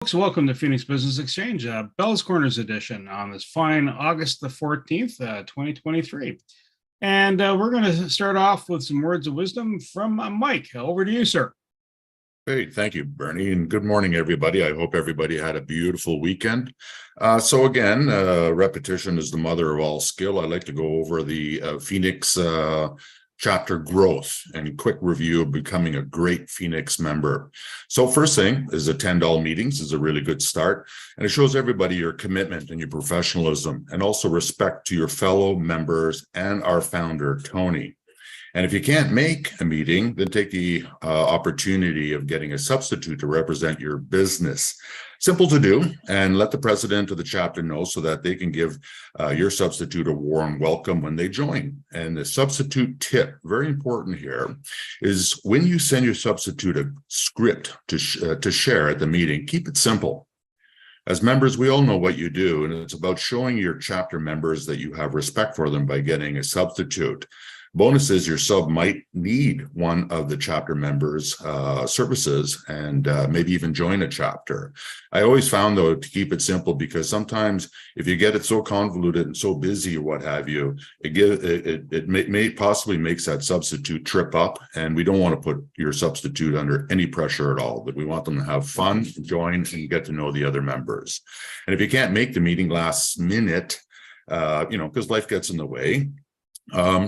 Folks, welcome to Phoenix Business Exchange, Bell's Corners edition on this fine August the 14th, 2023. And we're going to start off with some words of wisdom from Mike. Over to you, sir. Great. Thank you, Bernie. And good morning, everybody. I hope everybody had a beautiful weekend. So again, repetition is the mother of all skill. I'd like to go over the Phoenix chapter growth and quick review of becoming a great Phoenix member. So first thing is attend all meetings is a really good start. And it shows everybody your commitment and your professionalism and also respect to your fellow members and our founder, Tony. And if you can't make a meeting, then take the opportunity of getting a substitute to represent your business. Simple to do, and let the president of the chapter know so that they can give your substitute a warm welcome when they join. And the substitute tip, very important here, is when you send your substitute a script to share at the meeting, keep it simple. As members, we all know what you do, and it's about showing your chapter members that you have respect for them by getting a substitute. Bonus is your sub might need one of the chapter members' services and maybe even join a chapter. I always found, though, to keep it simple, because sometimes if you get it so convoluted and so busy or what have you, it may possibly makes that substitute trip up, and we don't want to put your substitute under any pressure at all, but we want them to have fun, join, and get to know the other members. And if you can't make the meeting last minute, because life gets in the way,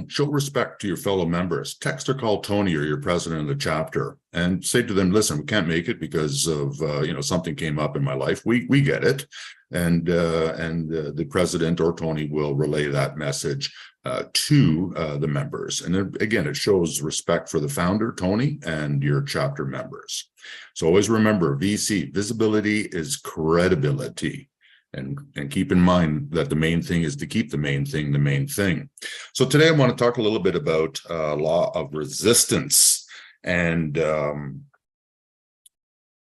show respect to your fellow members. Text or call Tony or your president of the chapter and say to them, listen, we can't make it because of, something came up in my life. We get it. And the president or Tony will relay that message to the members. And then, again, it shows respect for the founder, Tony, and your chapter members. So always remember, VC, visibility is credibility. And keep in mind that the main thing is to keep the main thing the main thing. So today I want to talk a little bit about law of resistance, and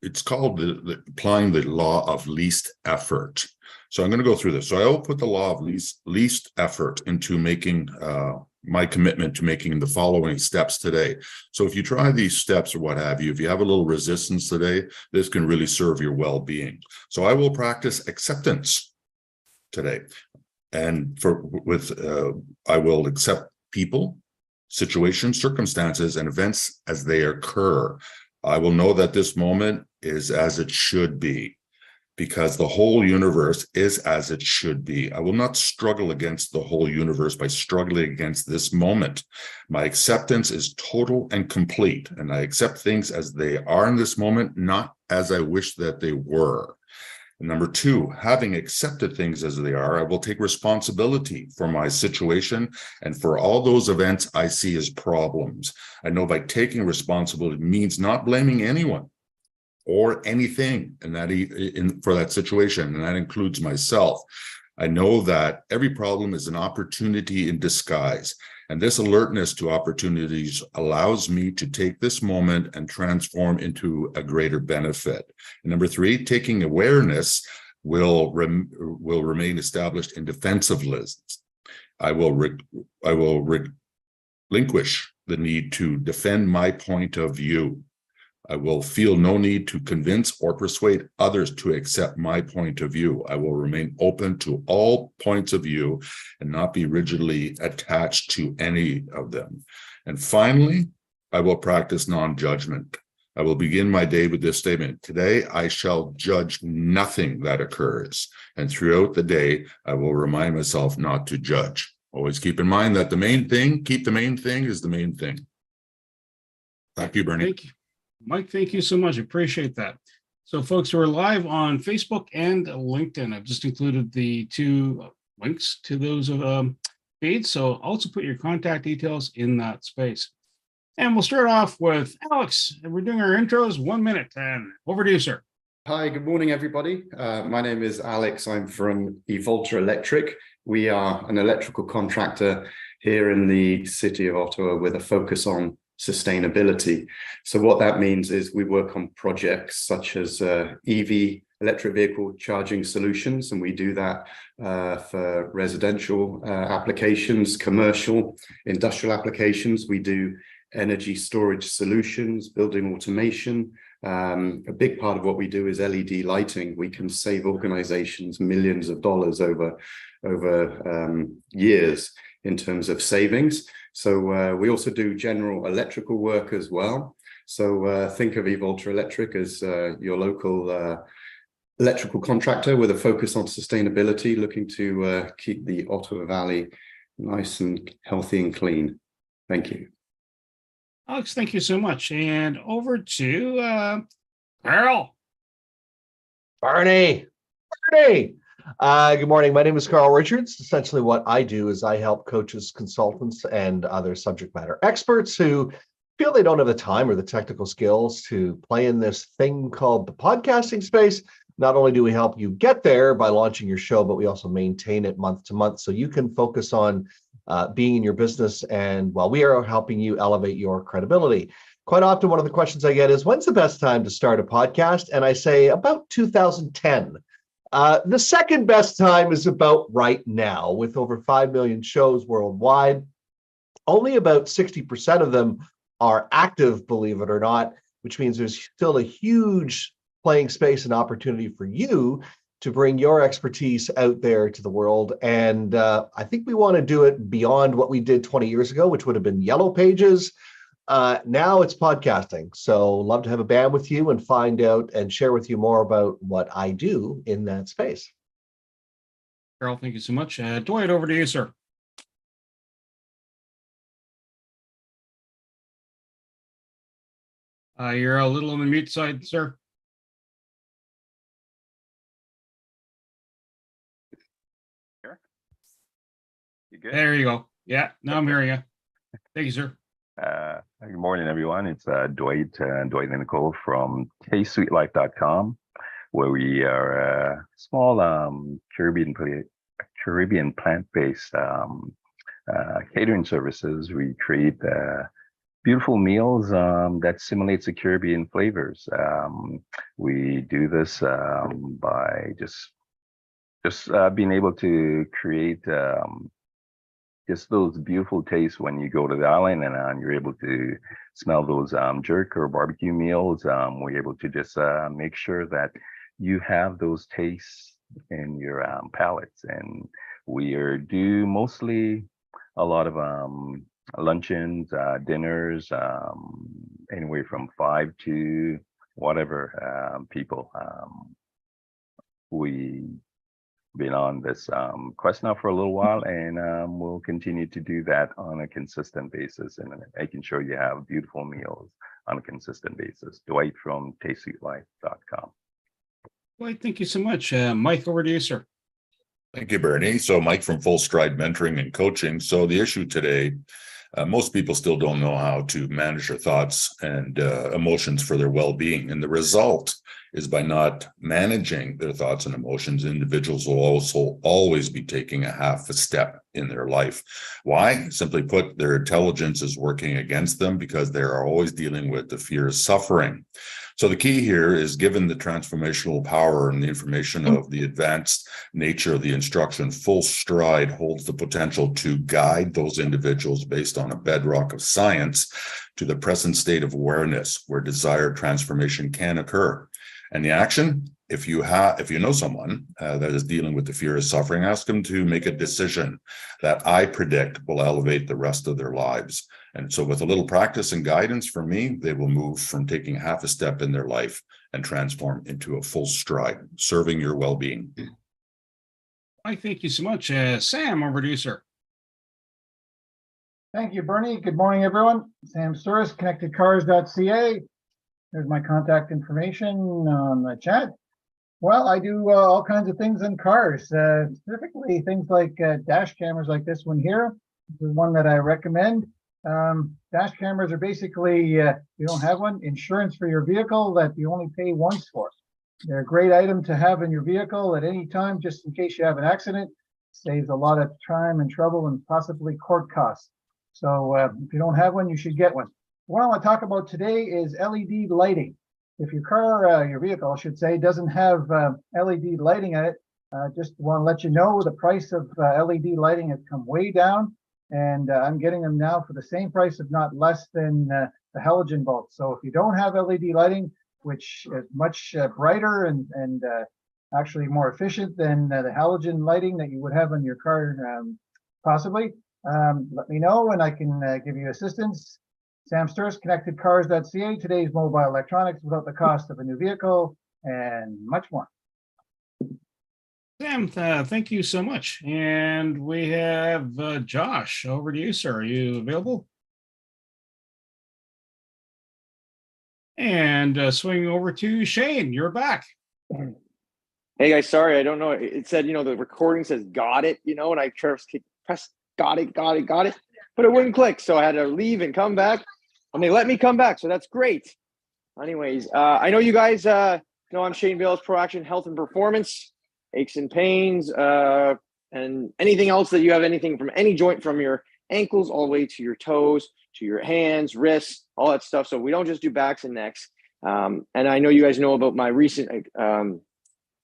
it's called applying the law of least effort. So I'm going to go through this. So I will put the law of least effort into making my commitment to making the following steps today. So if you try these steps or what have you, if you have a little resistance today, this can really serve your well-being. So I will practice acceptance today. And I will accept people, situations, circumstances, and events as they occur. I will know that this moment is as it should be, because the whole universe is as it should be. I will not struggle against the whole universe by struggling against this moment. My acceptance is total and complete, and I accept things as they are in this moment, not as I wish that they were. And number two, having accepted things as they are, I will take responsibility for my situation and for all those events I see as problems. I know by taking responsibility means not blaming anyone or anything for that situation, and that includes myself. I know that every problem is an opportunity in disguise, and this alertness to opportunities allows me to take this moment and transform into a greater benefit. And number three, taking awareness will remain established in defensiveness. I will relinquish the need to defend my point of view. I will feel no need to convince or persuade others to accept my point of view. I will remain open to all points of view and not be rigidly attached to any of them. And finally, I will practice non-judgment. I will begin my day with this statement: today, I shall judge nothing that occurs. And throughout the day, I will remind myself not to judge. Always keep in mind that the main thing is the main thing. Thank you, Bernie. Thank you, Mike. Thank you so much. Appreciate that. So folks, we're live on Facebook and LinkedIn. I've just included the two links to those feeds. So also put your contact details in that space. And we'll start off with Alex. We're doing our intros, 1 minute, and over to you, sir. Hi, good morning, everybody. My name is Alex. I'm from Evolta Electric. We are an electrical contractor here in the city of Ottawa with a focus on sustainability. So what that means is we work on projects such as EV, electric vehicle charging solutions, and we do that for residential applications, commercial, industrial applications. We do energy storage solutions, building automation, A big part of what we do is LED lighting. We can save organizations millions of dollars over years in terms of savings. So we also do general electrical work as well. So think of eVoltra Electric as your local electrical contractor with a focus on sustainability, looking to keep the Ottawa Valley nice and healthy and clean. Thank you. Alex, thank you so much. And over to Carl. Barney. Good morning. My name is Carl Richards. Essentially what I do is I help coaches, consultants, and other subject matter experts who feel they don't have the time or the technical skills to play in this thing called the podcasting space. Not only do we help you get there by launching your show, but we also maintain it month to month so you can focus on being in your business, and while we are helping you elevate your credibility. Quite often, one of the questions I get is, when's the best time to start a podcast? And I say about 2010. The second best time is about right now. With over 5 million shows worldwide, only about 60% of them are active, believe it or not, which means there's still a huge playing space and opportunity for you to bring your expertise out there to the world. And I think we want to do it beyond what we did 20 years ago, which would have been Yellow Pages. Now it's podcasting. So love to have a band with you and find out and share with you more about what I do in that space. Carl, thank you so much. Dwight, over to you, sir. You're a little on the mute side, sir. You good? There you go. Yeah, now I'm hearing you. Thank you, sir. Good morning, everyone. It's Dwight and Nicole from TasteSweetLife.com, where we are a small Caribbean plant-based catering services. We create beautiful meals that simulates the Caribbean flavors. We do this by just being able to create just those beautiful tastes when you go to the island and you're able to smell those jerk or barbecue meals. We're able to just make sure that you have those tastes in your palates. And we do mostly a lot of luncheons, dinners, anywhere from 5 to whatever people. We been on this quest now for a little while, and we'll continue to do that on a consistent basis, and making sure you have beautiful meals on a consistent basis. Dwight from TasteSweetLife.com. Dwight, thank you so much. Mike, over to you, sir. Thank you, Bernie. So Mike from Full Stride Mentoring and Coaching. So the issue today, most people still don't know how to manage their thoughts and emotions for their well-being. And the result is by not managing their thoughts and emotions, individuals will also always be taking a half a step in their life. Why? Simply put, their intelligence is working against them because they are always dealing with the fear of suffering. So the key here is, given the transformational power and the information of the advanced nature of the instruction, Full Stride holds the potential to guide those individuals based on a bedrock of science to the present state of awareness where desired transformation can occur. And the action, if you know someone that is dealing with the fear of suffering, ask them to make a decision that I predict will elevate the rest of their lives. And so with a little practice and guidance from me, they will move from taking half a step in their life and transform into a full stride, serving your well-being. I thank you so much. Sam, over to you, sir. Thank you, Bernie. Good morning, everyone. Sam Suris, connectedcars.ca. There's my contact information on the chat. Well, I do all kinds of things in cars, specifically things like dash cameras like this one here. This is one that I recommend. Dash cameras are basically, if you don't have one, insurance for your vehicle that you only pay once for. They're a great item to have in your vehicle at any time, just in case you have an accident. Saves a lot of time and trouble and possibly court costs. So if you don't have one, you should get one. What I want to talk about today is LED lighting. If your car, your vehicle, I should say, doesn't have LED lighting in it, just want to let you know the price of LED lighting has come way down, and I'm getting them now for the same price, if not less than the halogen bulbs. So if you don't have LED lighting, which is much brighter and actually more efficient than the halogen lighting that you would have on your car, possibly. Let me know and I can give you assistance. Sam Sturz, connectedcars.ca, today's mobile electronics without the cost of a new vehicle, and much more. Sam, thank you so much. And we have Josh. Over to you, sir. Are you available? And swinging over to Shane, you're back. Hey guys, sorry, I don't know. It said, the recording says got it, and I pressed got it, but it wouldn't click. So I had to leave and come back, and they let me come back. So that's great. Anyways, I know you guys know I'm Shane Bales, Pro Action Health and Performance, aches and pains, and anything else that you have, anything from any joint from your ankles all the way to your toes, to your hands, wrists, all that stuff. So we don't just do backs and necks. And I know you guys know about my recent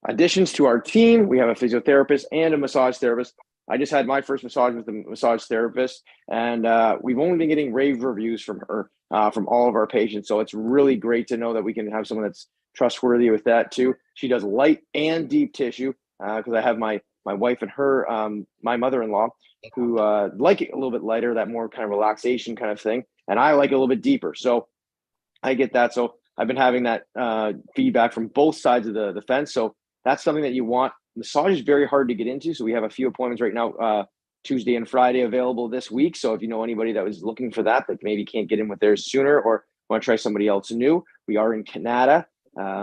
additions to our team. We have a physiotherapist and a massage therapist. I just had my first massage with the massage therapist, and we've only been getting rave reviews from her, from all of our patients. So it's really great to know that we can have someone that's trustworthy with that too. She does light and deep tissue, because I have my wife and her, my mother-in-law, who like it a little bit lighter, that more kind of relaxation kind of thing, and I like it a little bit deeper. So I get that. So I've been having that feedback from both sides of the fence. So that's something that you want. Massage is very hard to get into. So we have a few appointments right now, Tuesday and Friday available this week. So if you know anybody that was looking for that maybe can't get in with theirs sooner or want to try somebody else new, we are in Canada.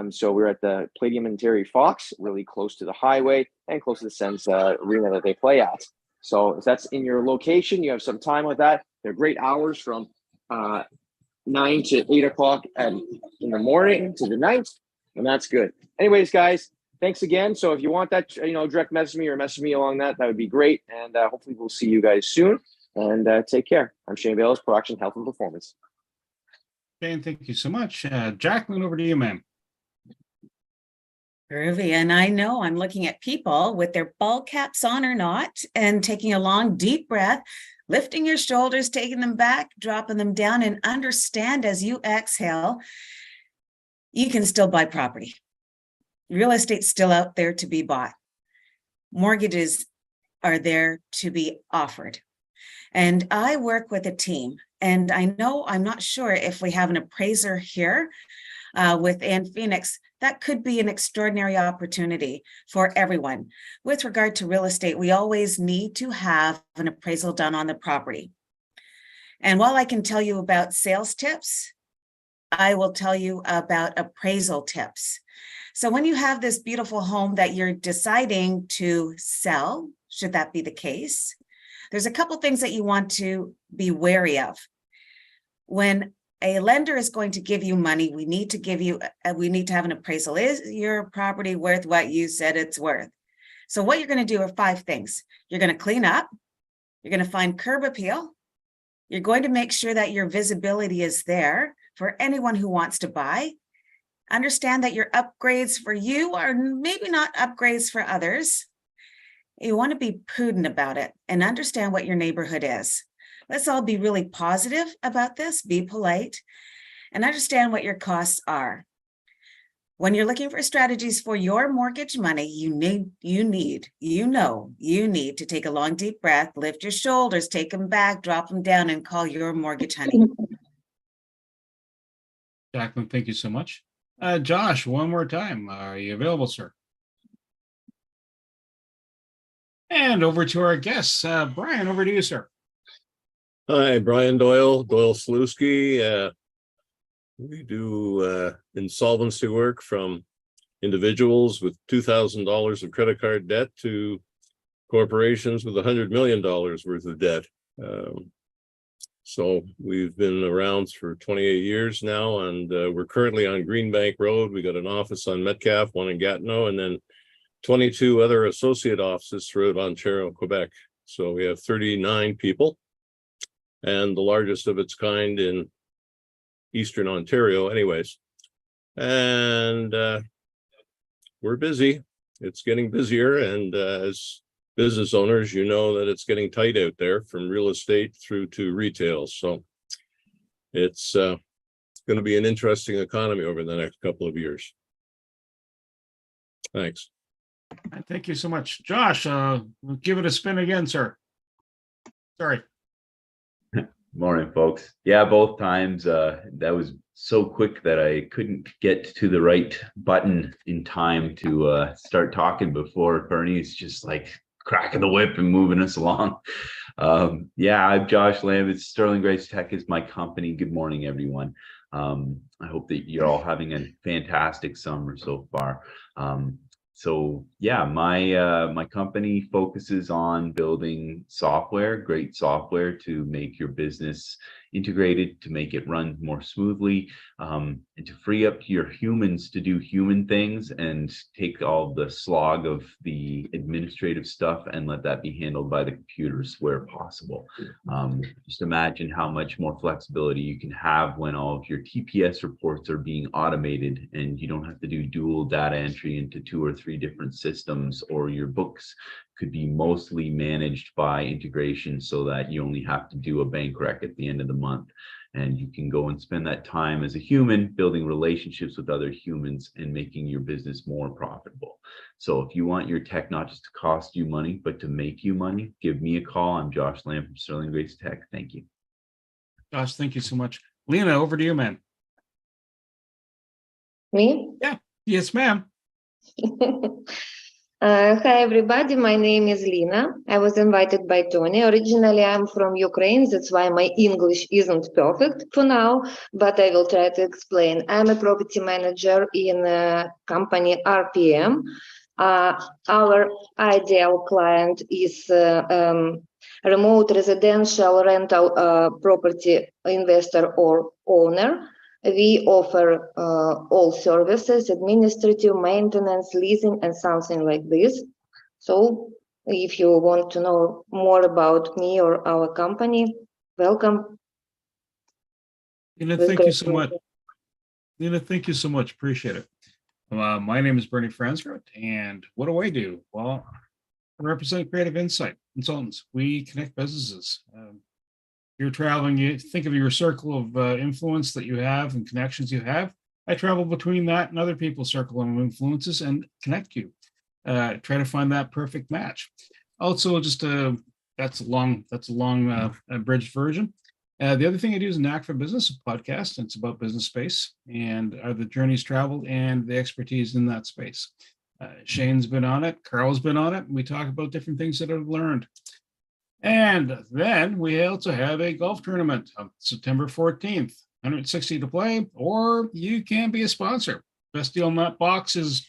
So we're at the Palladium and Terry Fox, really close to the highway and close to the Sens arena that they play at. So if that's in your location, you have some time with that. They're great hours from 9 to 8 o'clock in the morning to the night, and that's good. Anyways, guys, thanks again. So if you want that, direct message me or message me along that would be great. And hopefully we'll see you guys soon. And take care. I'm Shane Bales, Pro Action Health and Performance. Shane, thank you so much. Jacqueline, over to you, ma'am. Groovy. And I know I'm looking at people with their ball caps on or not, and taking a long, deep breath, lifting your shoulders, taking them back, dropping them down, and understand as you exhale, you can still buy property. Real estate's still out there to be bought. Mortgages are there to be offered. And I work with a team, and I know I'm not sure if we have an appraiser here within Phoenix. That could be an extraordinary opportunity for everyone. With regard to real estate, we always need to have an appraisal done on the property. And while I can tell you about sales tips, I will tell you about appraisal tips. So when you have this beautiful home that you're deciding to sell, should that be the case, there's a couple things that you want to be wary of. When a lender is going to give you money, we need to have an appraisal. Is your property worth what you said it's worth? So what you're going to do are 5 things. You're going to clean up. You're going to find curb appeal. You're going to make sure that your visibility is there for anyone who wants to buy. Understand that your upgrades for you are maybe not upgrades for others. You want to be prudent about it and understand what your neighborhood is. Let's all be really positive about this, be polite, and understand what your costs are. When you're looking for strategies for your mortgage money, you need to take a long, deep breath, lift your shoulders, take them back, drop them down, and call your mortgage honey. Jacqueline, thank you so much. Josh, one more time. Are you available, sir? And over to our guests. Brian, over to you, sir. Hi, Brian Doyle Slutsky. We do insolvency work from individuals with $2,000 of credit card debt to corporations with $100 million worth of debt. So we've been around for 28 years now, and we're currently on Greenbank Road. We got an office on Metcalfe, one in Gatineau, and then 22 other associate offices throughout Ontario, Quebec. So we have 39 people, and the largest of its kind in Eastern Ontario anyways. And we're busy. It's getting busier, and as business owners, you know that it's getting tight out there from real estate through to retail. So it's It's going to be an interesting economy over the next couple of years. Thanks. Thank you so much. Josh, give it a spin again, sir. Sorry. Morning, folks. Yeah, both times that was so quick that I couldn't get to the right button in time to start talking before Bernie's just like cracking the whip and moving us along. Yeah, I'm Josh Lamb. It's Sterling Grace Tech is my company. Good morning, everyone. I hope that you're all having a fantastic summer so far. So yeah, my company focuses on building software, great software to make your business integrated, to make it run more smoothly, and to free up your humans to do human things and take all the slog of the administrative stuff and let that be handled by the computers where possible. Just imagine how much more flexibility you can have when all of your TPS reports are being automated and you don't have to do dual data entry into 2 or 3 different systems, or your books could be mostly managed by integration so that you only have to do a bank rec at the end of the month. And you can go and spend that time as a human building relationships with other humans and making your business more profitable. So if you want your tech not just to cost you money, but to make you money, give me a call. I'm Josh Lamb from Sterling Grace Tech. Thank you. Josh, thank you so much. Lena, over to you, man. Me? Yeah. Yes, ma'am. Hi, everybody. My name is Lina. I was invited by Tony. Originally, I'm from Ukraine. That's why my English isn't perfect for now, but I will try to explain. I'm a property manager in a company RPM. Our ideal client is remote residential rental property investor or owner. We offer all services, administrative, maintenance, leasing, and something like this. So if you want to know more about me or our company, welcome. Lena, thank you so much. Lena, thank you so much. Appreciate it. My name is Bernie Fransgroth, and what do? Well, I represent Creative Insight Consultants. We connect businesses. You're traveling, you think of your circle of influence that you have and connections you have. I travel between that and other people's circle of influences and connect you. Try to find that perfect match. Also, just that's a long abridged version. The other thing I do is Knack for Business, a podcast. It's about business space and the journeys traveled and the expertise in that space. Shane's been on it. Carl's been on it. And we talk about different things that I've learned. And then we also have a golf tournament on September 14th, 160 to play, or you can be a sponsor. Best deal in that box is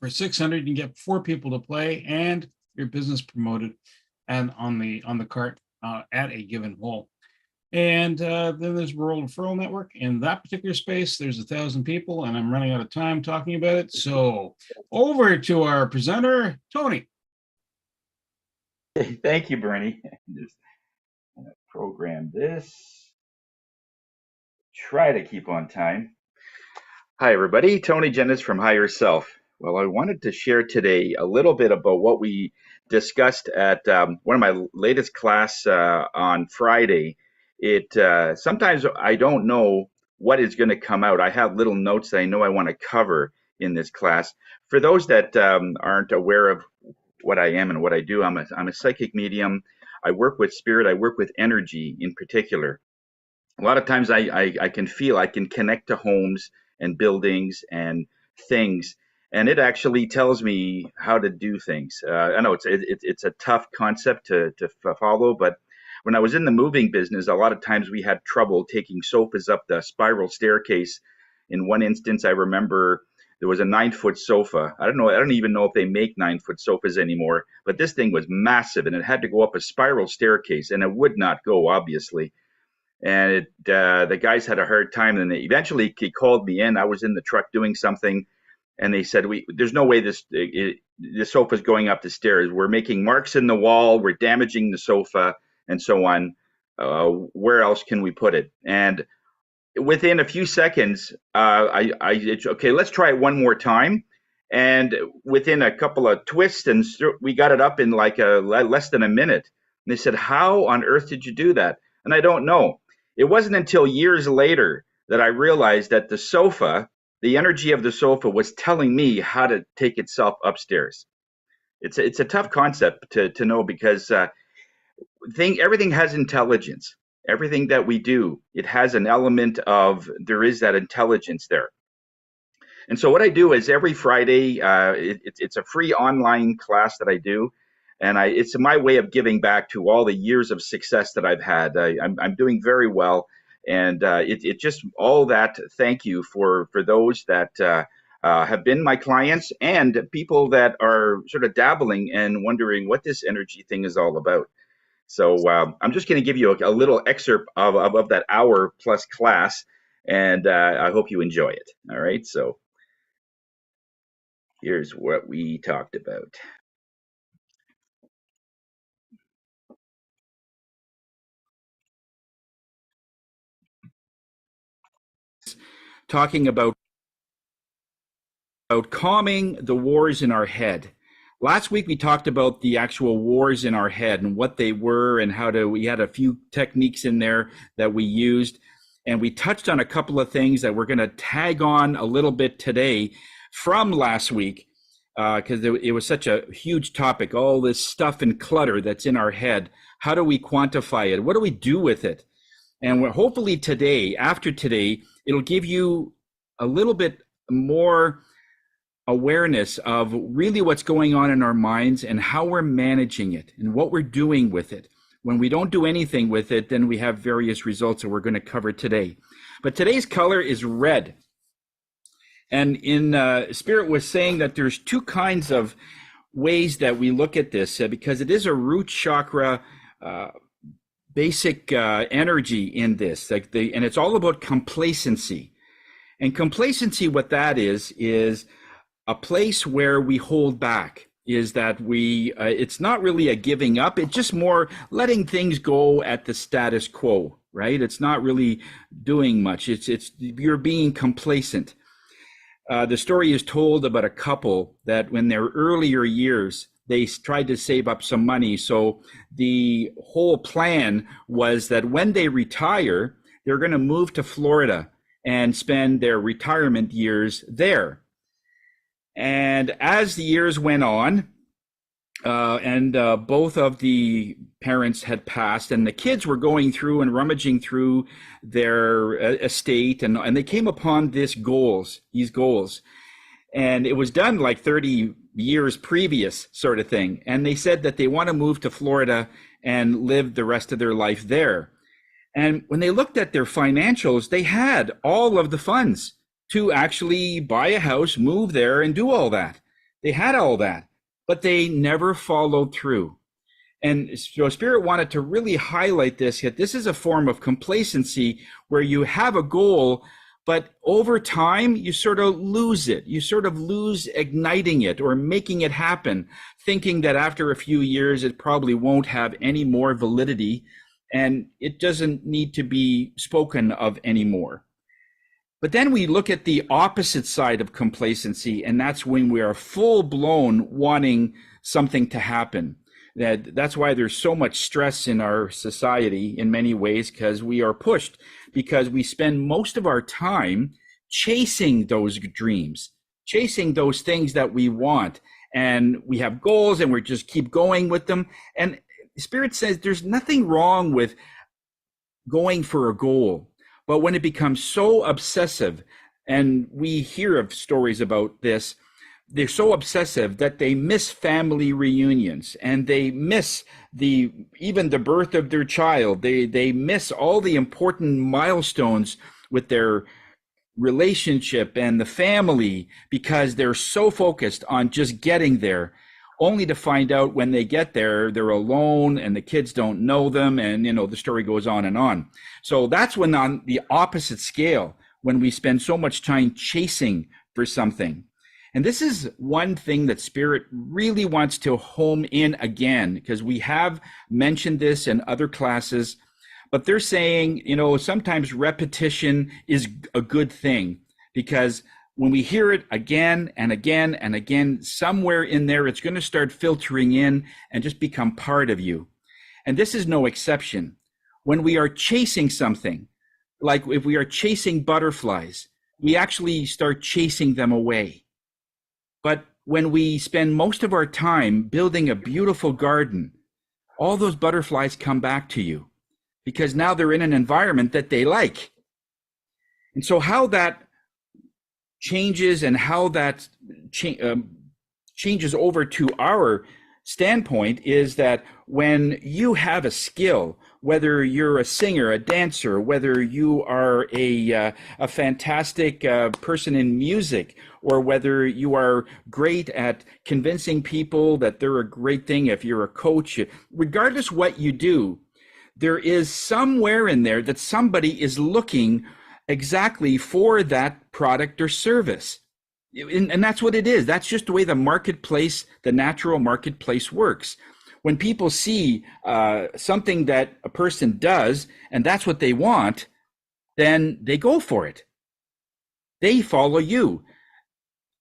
for 600, you can get 4 people to play and your business promoted and on the cart at a given hole. And then there's Rural Referral Network. In that particular space, there's 1,000 people, and I'm running out of time talking about it. So over to our presenter, Tony. Thank you, Bernie. Just program this. Try to keep on time. Hi, everybody. Tony Jennis from Higher Self. Well, I wanted to share today a little bit about what we discussed at one of my latest class on Friday. Sometimes I don't know what is going to come out. I have little notes that I know I want to cover in this class. For those that aren't aware of what I am and what I do, I'm a psychic medium. I work with spirit. I work with energy in particular. A lot of times I can feel, I can connect to homes and buildings and things, and it actually tells me how to do things. I know it's a tough concept to follow, but when I was in the moving business, a lot of times we had trouble taking sofas up the spiral staircase. In one instance, I remember there was a 9-foot sofa. I don't even know if they make 9-foot sofas anymore, but this thing was massive and it had to go up a spiral staircase and it would not go, obviously. And the guys had a hard time, and eventually he called me in. I was in the truck doing something, and they said, there's no way this sofa's going up the stairs. We're making marks in the wall. We're damaging the sofa and so on. Where else can we put it? And within a few seconds, okay, let's try it one more time. And within a couple of twists, we got it up in like less than a minute. And they said, how on earth did you do that? And I don't know. It wasn't until years later that I realized that the energy of the sofa was telling me how to take itself upstairs. It's a tough concept to know, because everything has intelligence. Everything that we do, it has an element of, there is that intelligence there. And so what I do is every Friday, it's a free online class that I do. And it's my way of giving back to all the years of success that I've had. I'm doing very well. And it just, all that, thank you for those that have been my clients, and people that are sort of dabbling and wondering what this energy thing is all about. So I'm just going to give you a little excerpt of that hour plus class, and I hope you enjoy it. All right. So here's what we talked about. Talking about calming the wars in our head. Last week we talked about the actual wars in our head and what they were, and we had a few techniques in there that we used, and we touched on a couple of things that we're going to tag on a little bit today from last week, because it was such a huge topic, all this stuff and clutter that's in our head. How do we quantify it? What do we do with it? And hopefully today, after today, it'll give you a little bit more awareness of really what's going on in our minds and how we're managing it and what we're doing with it. When we don't do anything with it, then we have various results that we're going to cover today. But today's color is red. And in Spirit was saying that there's two kinds of ways that we look at this, because it is a root chakra basic energy in this, and it's all about complacency. And complacency, what that is a place where we hold back, is that it's not really a giving up, it's just more letting things go at the status quo, right? It's not really doing much, it's you're being complacent. The story is told about a couple that when their earlier years, they tried to save up some money. So the whole plan was that when they retire, they're going to move to Florida and spend their retirement years there. And as the years went on, and both of the parents had passed, and the kids were going through and rummaging through their estate, and they came upon these goals. And it was done like 30 years previous, sort of thing. And they said that they want to move to Florida and live the rest of their life there. And when they looked at their financials, they had all of the funds to actually buy a house, move there, and do all that. They had all that, but they never followed through. And so Spirit wanted to really highlight this, that this is a form of complacency where you have a goal, but over time, you sort of lose it. You sort of lose igniting it or making it happen, thinking that after a few years, it probably won't have any more validity and it doesn't need to be spoken of anymore. But then we look at the opposite side of complacency, and that's when we are full-blown wanting something to happen. That's why there's so much stress in our society in many ways, because we are pushed, because we spend most of our time chasing those dreams, chasing those things that we want, and we have goals and we just keep going with them. And Spirit says there's nothing wrong with going for a goal, but when it becomes so obsessive, and we hear of stories about this, they're so obsessive that they miss family reunions, and they miss even the birth of their child. They miss all the important milestones with their relationship and the family, because they're so focused on just getting there, only to find out when they get there, they're alone and the kids don't know them, and the story goes on and on. So that's when, on the opposite scale, when we spend so much time chasing for something. And this is one thing that Spirit really wants to home in again, because we have mentioned this in other classes, but they're saying, sometimes repetition is a good thing, because when we hear it again and again and again, somewhere in there, it's going to start filtering in and just become part of you. And this is no exception. When we are chasing something, like if we are chasing butterflies, we actually start chasing them away. But when we spend most of our time building a beautiful garden, all those butterflies come back to you because now they're in an environment that they like. And so how that changes and how that changes over to our standpoint is that when you have a skill, whether you're a singer, a dancer, whether you are a fantastic person in music, or whether you are great at convincing people that they're a great thing, if you're a coach, regardless what you do, there is somewhere in there that somebody is looking exactly for that product or service. And that's what it is. That's just the way the marketplace, the natural marketplace works. When people see something that a person does and that's what they want, then they go for it. They follow you.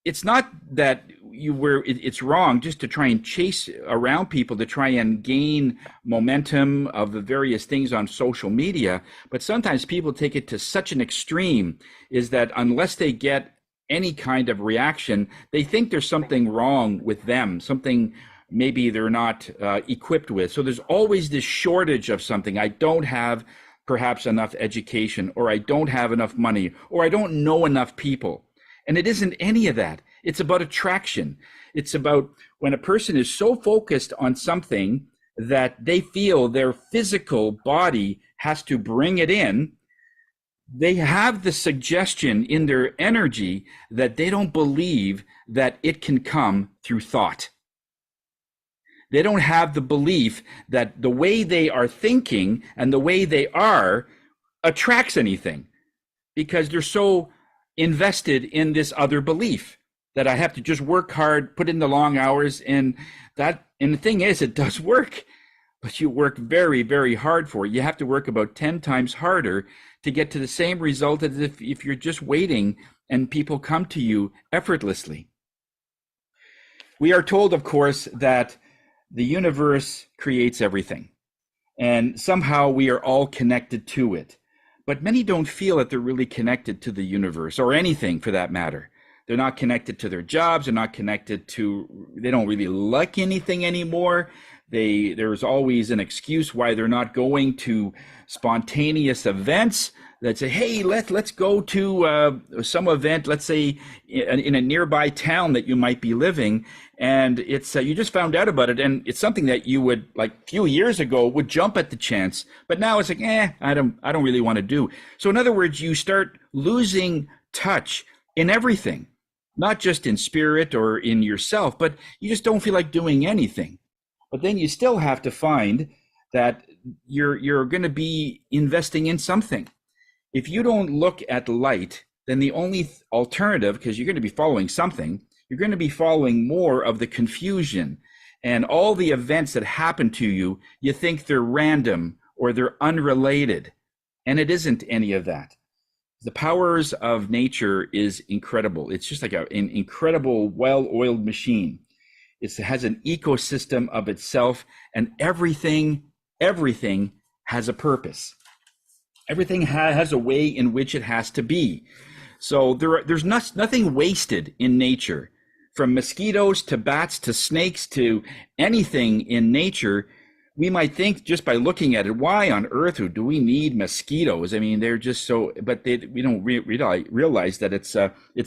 It's not that it's wrong just to try and chase around people to try and gain momentum of the various things on social media. But sometimes people take it to such an extreme, is that unless they get any kind of reaction, they think there's something wrong with them, something maybe they're not equipped with. So there's always this shortage of something. I don't have perhaps enough education, or I don't have enough money, or I don't know enough people. And it isn't any of that. It's about attraction. It's about when a person is so focused on something that they feel their physical body has to bring it in, they have the suggestion in their energy that they don't believe that it can come through thought. They don't have the belief that the way they are thinking and the way they are attracts anything, because they're so invested in this other belief that I have to just work hard, put in the long hours, and the thing is, it does work, but you work very, very hard for it. You have to work about 10 times harder to get to the same result as if you're just waiting and people come to you effortlessly. We are told, of course, that the universe creates everything, and somehow we are all connected to it. But many don't feel that they're really connected to the universe, or anything for that matter. They're not connected to their jobs. They're not connected to, they don't really like anything anymore. There's always an excuse why they're not going to spontaneous events that say, hey, let's go to some event, let's say in a nearby town that you might be living, and it's you just found out about it, and it's something that you would, like a few years ago, would jump at the chance, but now it's like, I don't really want to do. So in other words, you start losing touch in everything, not just in spirit or in yourself, but you just don't feel like doing anything. But then you still have to find that you're going to be investing in something. If you don't look at light, then the only alternative, because you're going to be following something, you're going to be following more of the confusion and all the events that happen to you. You think they're random or they're unrelated, and it isn't any of that. The powers of nature is incredible. It's just like an incredible, well-oiled machine. It has an ecosystem of itself, and everything has a purpose. Everything has a way in which it has to be. So there's nothing wasted in nature, from mosquitoes to bats to snakes to anything in nature. We might think just by looking at it, why on earth do we need mosquitoes? I mean, they're just so, but we don't realize that it's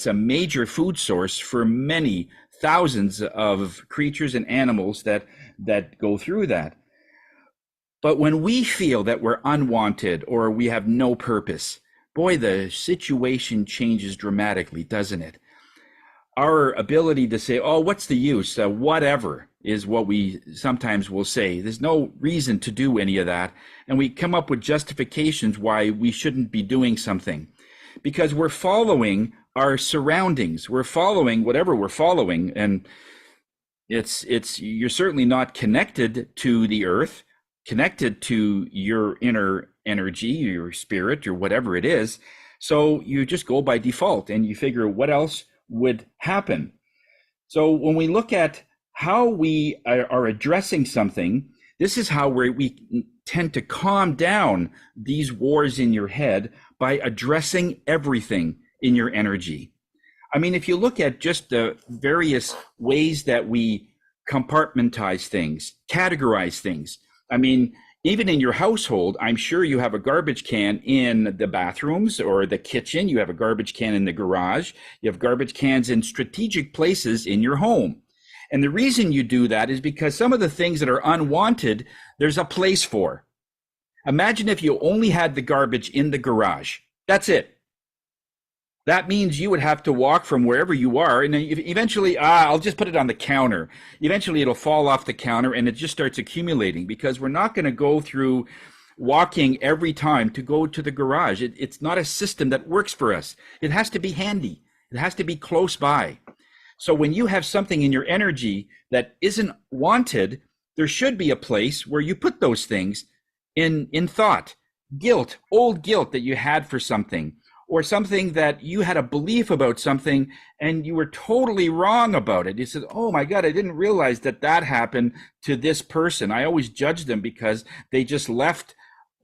a major food source for many thousands of creatures and animals that go through that. But when we feel that we're unwanted or we have no purpose, boy, the situation changes dramatically, doesn't it? Our ability to say, oh, what's the use? Whatever is what we sometimes will say. There's no reason to do any of that. And we come up with justifications why we shouldn't be doing something, because we're following our surroundings. We're following whatever we're following. And you're certainly not connected to the earth, connected to your inner energy, your spirit, or whatever it is. So you just go by default and you figure what else would happen. So when we look at how we are addressing something, this is how we tend to calm down these wars in your head by addressing everything in your energy. I mean, if you look at just the various ways that we compartmentize things, categorize things, I mean, even in your household, I'm sure you have a garbage can in the bathrooms or the kitchen. You have a garbage can in the garage. You have garbage cans in strategic places in your home. And the reason you do that is because some of the things that are unwanted, there's a place for. Imagine if you only had the garbage in the garage. That's it. That means you would have to walk from wherever you are, and then eventually, I'll just put it on the counter. Eventually, it'll fall off the counter, and it just starts accumulating because we're not going to go through walking every time to go to the garage. It's not a system that works for us. It has to be handy. It has to be close by. So when you have something in your energy that isn't wanted, there should be a place where you put those things in thought. Guilt, old guilt that you had for something, or something that you had a belief about something and you were totally wrong about it. You said, oh my God, I didn't realize that that happened to this person. I always judged them because they just left,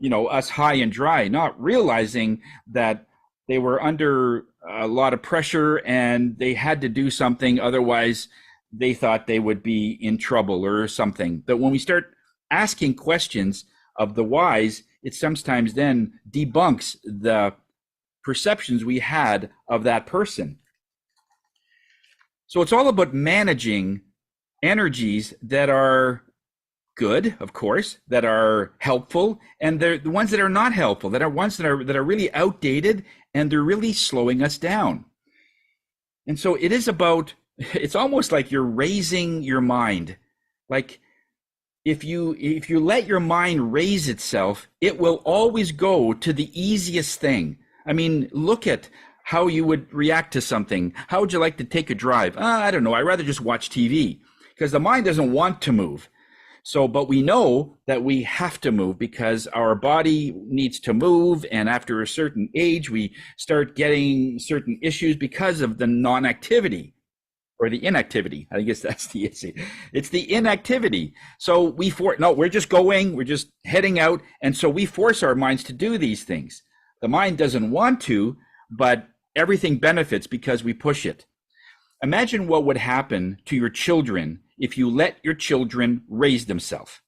us high and dry, not realizing that they were under a lot of pressure and they had to do something. Otherwise, they thought they would be in trouble or something. But when we start asking questions of the whys, it sometimes then debunks the perceptions we had of that person. So it's all about managing energies that are good, of course, that are helpful, and they're the ones that are not helpful, that are ones that are really outdated and they're really slowing us down. And so it is about, it's almost like you're raising your mind. Like if you let your mind raise itself, it will always go to the easiest thing. I mean, look at how you would react to something. How would you like to take a drive? I don't know. I'd rather just watch TV because the mind doesn't want to move. So, but we know that we have to move because our body needs to move. And after a certain age, we start getting certain issues because of the non-activity or the inactivity. I guess that's the issue. It's the inactivity. So we're just going, we're just heading out. And so we force our minds to do these things. The mind doesn't want to, but everything benefits because we push it. Imagine what would happen to your children if you let your children raise themselves.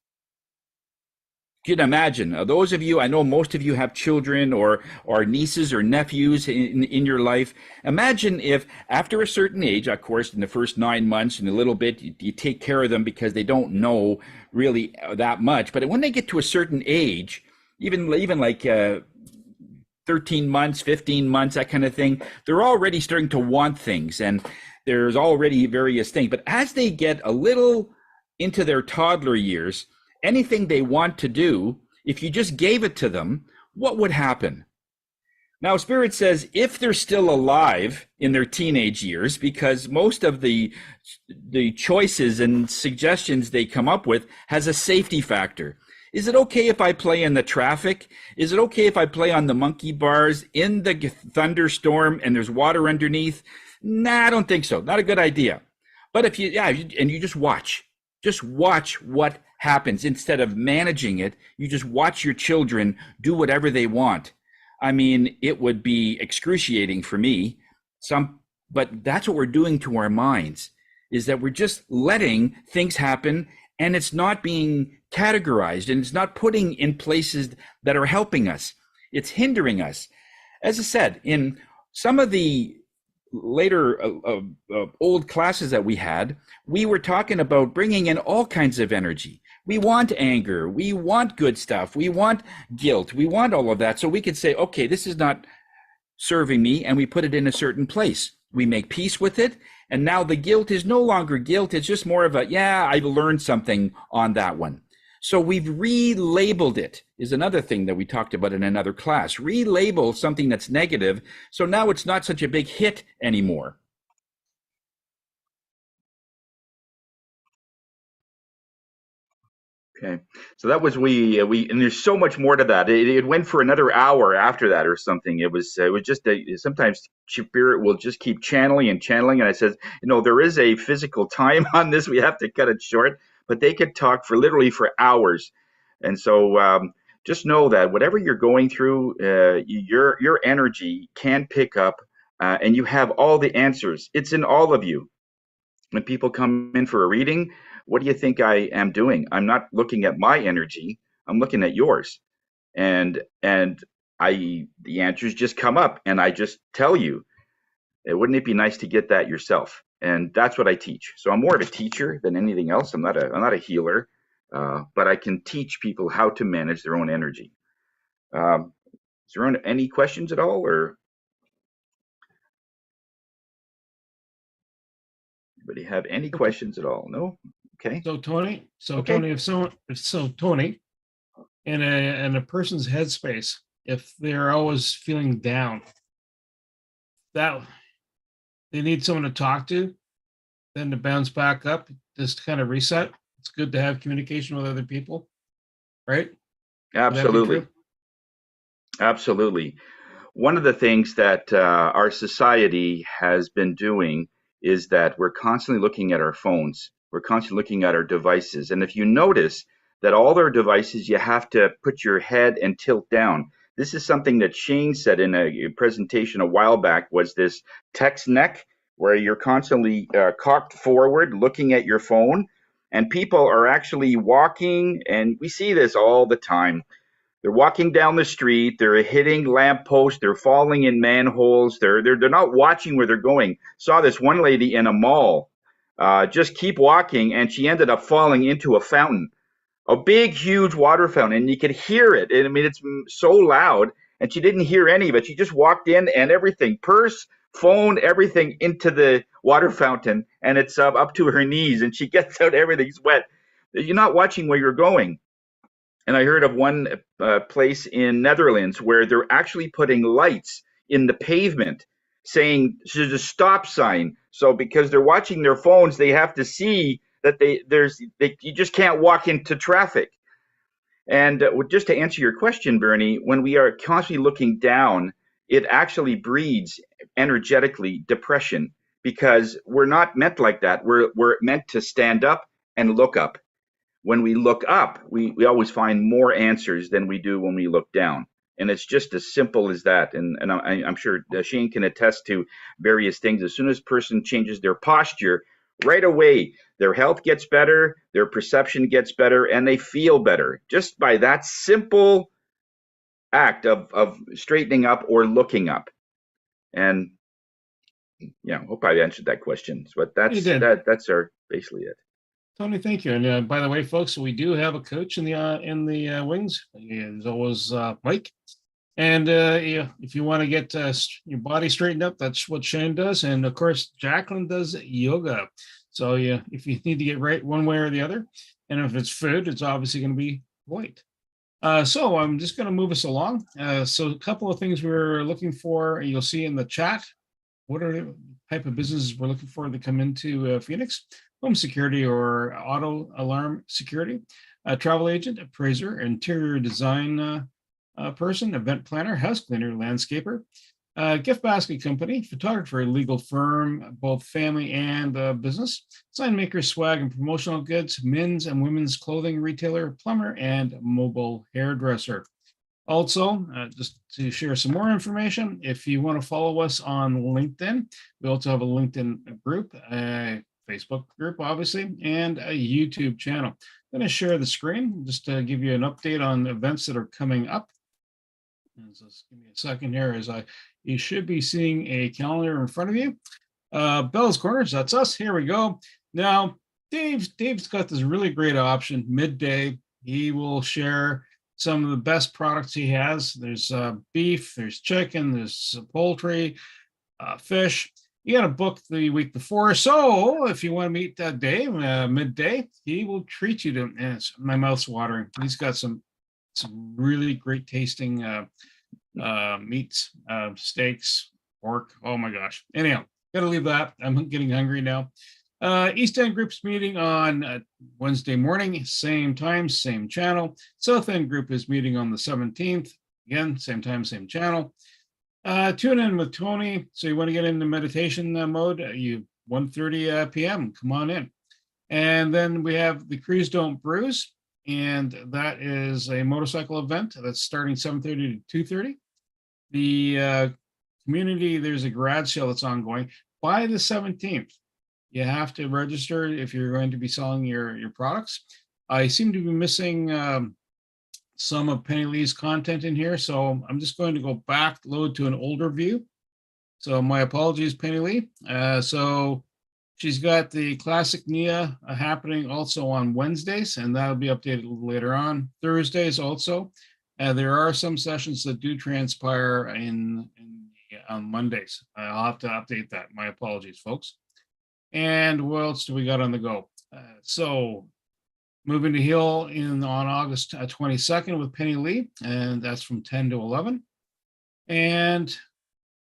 You can imagine, those of you, I know most of you have children or nieces or nephews in your life. Imagine if after a certain age, of course, in the first 9 months and a little bit, you take care of them because they don't know really that much. But when they get to a certain age, even like 13 months, 15 months, that kind of thing, they're already starting to want things and there's already various things. But as they get a little into their toddler years, anything they want to do, if you just gave it to them, what would happen? Now, Spirit says if they're still alive in their teenage years, because most of the choices and suggestions they come up with has a safety factor. Is it okay if I play in the traffic? Is it okay if I play on the monkey bars in the thunderstorm and there's water underneath? Nah, I don't think so. Not a good idea. But if you just watch what happens instead of managing it. You just watch your children do whatever they want. I mean, it would be excruciating for me. But that's what we're doing to our minds, is that we're just letting things happen and it's not being categorized and it's not putting in places that are helping us. It's hindering us. As I said, in some of the later old classes that we had, we were talking about bringing in all kinds of energy. We want anger. We want good stuff. We want guilt. We want all of that. So we could say, okay, this is not serving me, and we put it in a certain place. We make peace with it. And now the guilt is no longer guilt. It's just more of a, I've learned something on that one. So we've relabeled it, is another thing that we talked about in another class. Relabel something that's negative, so now it's not such a big hit anymore. Okay, so that was we and there's so much more to that. It went for another hour after that or something. It was just sometimes Spirit will just keep channeling, and I said, there is a physical time on this. We have to cut it short, but they could talk for literally for hours. And so just know that whatever you're going through, your energy can pick up, and you have all the answers. It's in all of you. When people come in for a reading, what do you think I am doing? I'm not looking at my energy. I'm looking at yours. And the answers just come up, and I just tell you. Wouldn't it be nice to get that yourself? And that's what I teach. So I'm more of a teacher than anything else. I'm not a healer, but I can teach people how to manage their own energy. Is there any questions at all, or anybody have any questions at all? No. Okay. So Tony, Okay. Tony, Tony, in a person's headspace, if they're always feeling down, that they need someone to talk to, then to bounce back up, just kind of reset. It's good to have communication with other people, right? Absolutely. Absolutely. One of the things that our society has been doing is that we're constantly looking at our phones. We're constantly looking at our devices. And if you notice that all our devices, you have to put your head and tilt down. This is something that Shane said in a presentation a while back, was this text neck, where you're constantly cocked forward looking at your phone. And people are actually walking, and we see this all the time. They're walking down the street, they're hitting lampposts, they're falling in manholes, they're not watching where they're going. Saw this one lady in a mall, just keep walking, and she ended up falling into a fountain. A big, huge water fountain, and you could hear it. I mean, it's so loud, and she didn't hear any of it. She just walked in, and everything, purse, phone, everything into the water fountain, and it's up to her knees, and she gets out, everything's wet. You're not watching where you're going. And I heard of one place in Netherlands where they're actually putting lights in the pavement saying there's a stop sign. So because they're watching their phones, they have to see that you just can't walk into traffic. And just to answer your question, Bernie, when we are constantly looking down, it actually breeds energetically depression, because we're not meant like that. We're meant to stand up and look up. When we look up, we always find more answers than we do when we look down. And it's just as simple as that. And I'm sure Shane can attest to various things. As soon as a person changes their posture, right away, their health gets better, their perception gets better, and they feel better. Just by that simple act of straightening up or looking up. And yeah, I hope I answered that question. But that's basically it. Tony, thank you. And by the way, folks, we do have a coach in the wings. There's always Mike. And if you want to get your body straightened up, that's what Shane does. And of course, Jacqueline does yoga. So if you need to get right one way or the other, and if it's food, it's obviously going to be white. So I'm just going to move us along. So a couple of things we're looking for, you'll see in the chat. What are the type of businesses we're looking for to come into Phoenix? Home security or auto alarm security, a travel agent, appraiser, interior design person, event planner, house cleaner, landscaper, gift basket company, photographer, legal firm, both family and business, sign maker, swag and promotional goods, men's and women's clothing retailer, plumber, and mobile hairdresser. Also, just to share some more information, if you want to follow us on LinkedIn, we also have a LinkedIn group, Facebook group, obviously, and a YouTube channel. I'm going to share the screen just to give you an update on events that are coming up. And just give me a second here as you should be seeing a calendar in front of you. Bell's Corners, that's us. Here we go. Now, Dave's got this really great option. Midday, he will share some of the best products he has. There's beef, there's chicken, there's poultry, fish. You got to book the week before. So if you want to meet Dave midday, he will treat you to, and my mouth's watering. He's got some really great tasting meats, steaks, pork. Oh my gosh. Anyhow, got to leave that. I'm getting hungry now. East End Group's meeting on Wednesday morning, same time, same channel. South End Group is meeting on the 17th. Again, same time, same channel. Tune in with Tony. So you want to get into meditation mode, 1:30 p.m. Come on in. And then we have the Crews Don't Bruise. and that is a motorcycle event that's starting 7:30 to 2:30. The community, there's a garage sale that's ongoing by the 17th. You have to register if you're going to be selling your products. I seem to be missing some of Penny Lee's content in here, so I'm just going to go back, load to an older view. So my apologies, Penny Lee. So she's got the classic NIA happening also on Wednesdays, and that'll be updated a little later on. Thursdays also. There are some sessions that do transpire on Mondays. I'll have to update that. My apologies, folks. And what else do we got on the go? So moving to Hill on August 22nd with Penny Lee, and that's from 10 to 11. And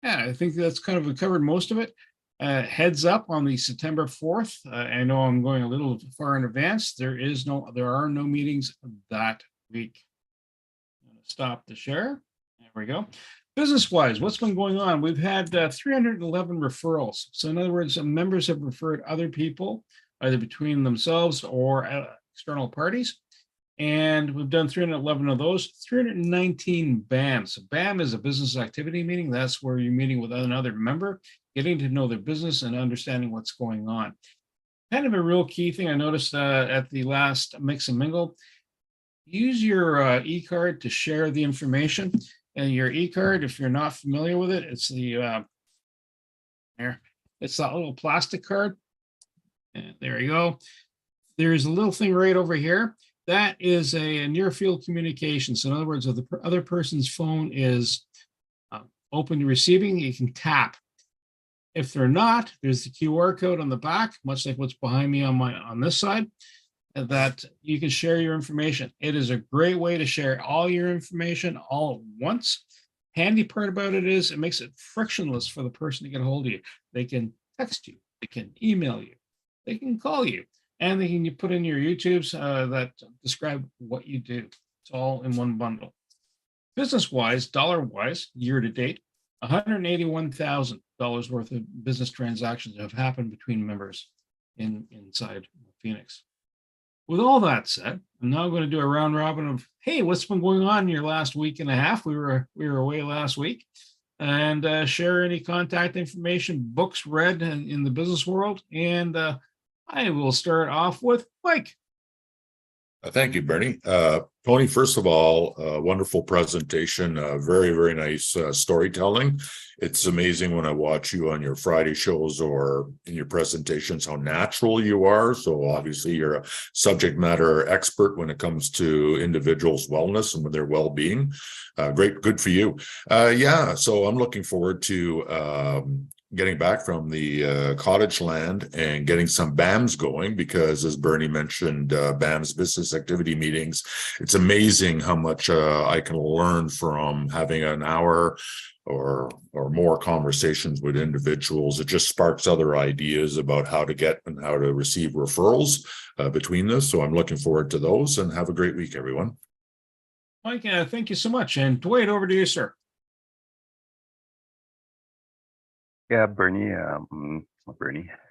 yeah, I think that's kind of covered most of it. Heads up on the September 4th. I know I'm going a little far in advance. There are no meetings that week. Stop the share. There we go. Business-wise, what's been going on? We've had 311 referrals. So in other words, members have referred other people, either between themselves or external parties. And we've done 311 of those, 319 BAMs. So BAM is a business activity meeting. That's where you're meeting with another member, getting to know their business and understanding what's going on. Kind of a real key thing I noticed at the last Mix and Mingle, use your e-card to share the information. And your e-card, if you're not familiar with it, it's the it's that little plastic card. And there you go. There's a little thing right over here. That is a near field communication. So in other words, if the other person's phone is open to receiving, you can tap. If they're not, there's the QR code on the back, much like what's behind me on this side, that you can share your information. It is a great way to share all your information all at once. Handy part about it is it makes it frictionless for the person to get a hold of you. They can text you, they can email you, they can call you, and they can put in your YouTubes that describe what you do. It's all in one bundle. Business-wise, dollar-wise, year-to-date, $181,000 worth of business transactions have happened between members inside Phoenix. With all that said, I'm now going to do a round robin of, hey, what's been going on in your last week and a half? We were away last week, and share any contact information, books read in the business world. And I will start off with Mike. Thank you, Bernie. Tony, first of all, wonderful presentation, very, very nice storytelling. It's amazing when I watch you on your Friday shows or in your presentations, how natural you are. So obviously you're a subject matter expert when it comes to individuals' wellness and their well-being. Great, good for you. Yeah, so I'm looking forward to getting back from the cottage land and getting some BAMs going, because as Bernie mentioned, BAMs, business activity meetings, it's amazing how much I can learn from having an hour or more conversations with individuals. It just sparks other ideas about how to get and how to receive referrals between this. So I'm looking forward to those, and have a great week, everyone. Mike, thank you so much. And Dwight, over to you, sir. Yeah, Bernie,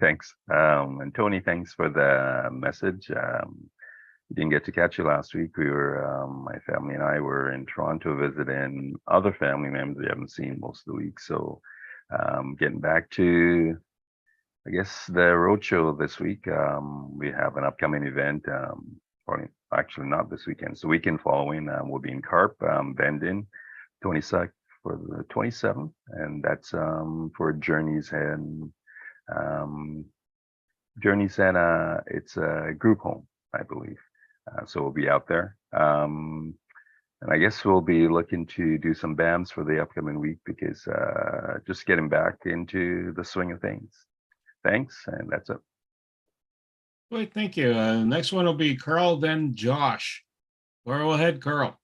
thanks. And Tony, thanks for the message. We didn't get to catch you last week. We were, my family and I were in Toronto visiting other family members we haven't seen most of the week. So getting back to, I guess, the roadshow this week. We have an upcoming event, or actually not this weekend. So weekend following, we'll be in Carp, Bendin, 22nd. For the 27th, and that's for Journeys and it's a group home, I believe. So we'll be out there, and I guess we'll be looking to do some BAMs for the upcoming week, because just getting back into the swing of things. Thanks, and that's it. Great, thank you. Next one will be Carl, then Josh. Go ahead, Carl.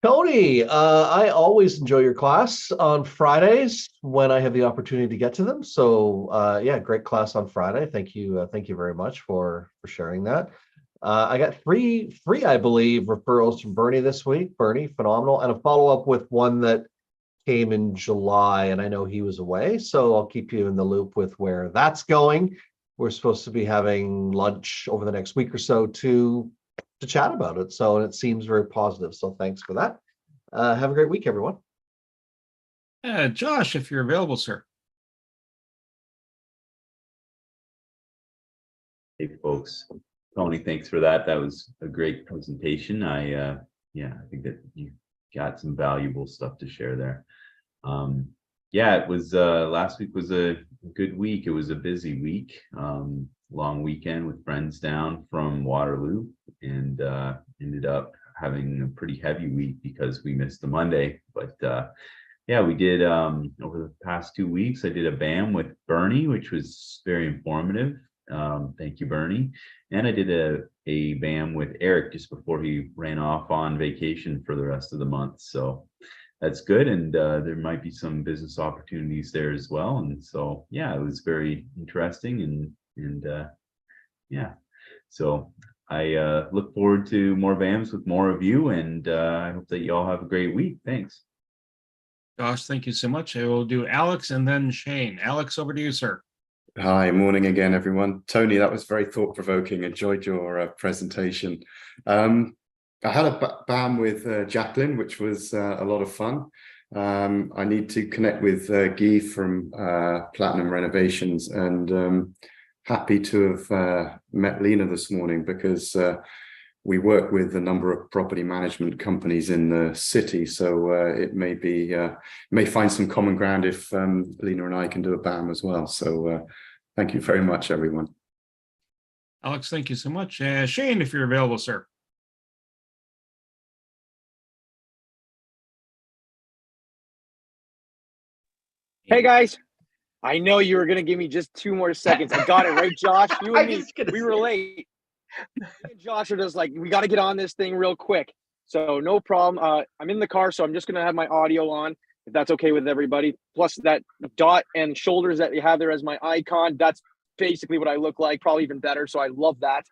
Tony, I always enjoy your class on Fridays when I have the opportunity to get to them. So yeah, great class on Friday. Thank you very much for sharing that. I got three, I believe, referrals from Bernie this week. Bernie, phenomenal, and a follow-up with one that came in July, and I know he was away, so I'll keep you in the loop with where that's going. We're supposed to be having lunch over the next week or so to to chat about it. So, and it seems very positive. So thanks for that. Have a great week, everyone. Josh, if you're available, sir. Hey, folks. Tony, thanks for that. That was a great presentation. I think that you got some valuable stuff to share there. It was last week was a good week. It was a busy week. Long weekend with friends down from Waterloo, and ended up having a pretty heavy week because we missed the Monday. But we did over the past 2 weeks. I did a BAM with Bernie, which was very informative. Thank you, Bernie. And I did a BAM with Eric just before he ran off on vacation for the rest of the month. So that's good. And there might be some business opportunities there as well. And so, it was very interesting. And so I look forward to more BAMs with more of you. And I hope that you all have a great week. Thanks. Josh, thank you so much. I will do Alex and then Shane. Alex, over to you, sir. Hi, morning again, everyone. Tony, that was very thought-provoking. Enjoyed your presentation. I had a BAM with Jacqueline, which was a lot of fun. I need to connect with Guy from Platinum Renovations, and happy to have met Lena this morning because we work with a number of property management companies in the city. So it may find some common ground if Lena and I can do a BAM as well. So thank you very much, everyone. Alex, thank you so much. Shane, if you're available, sir. Hey, guys. I know you were going to give me just 2 more seconds. I got it right, Josh. You and me, we were late. And Josh are just like, we got to get on this thing real quick. So no problem. I'm in the car, so I'm just going to have my audio on, if that's okay with everybody. Plus that dot and shoulders that you have there as my icon, that's basically what I look like, probably even better. So I love that.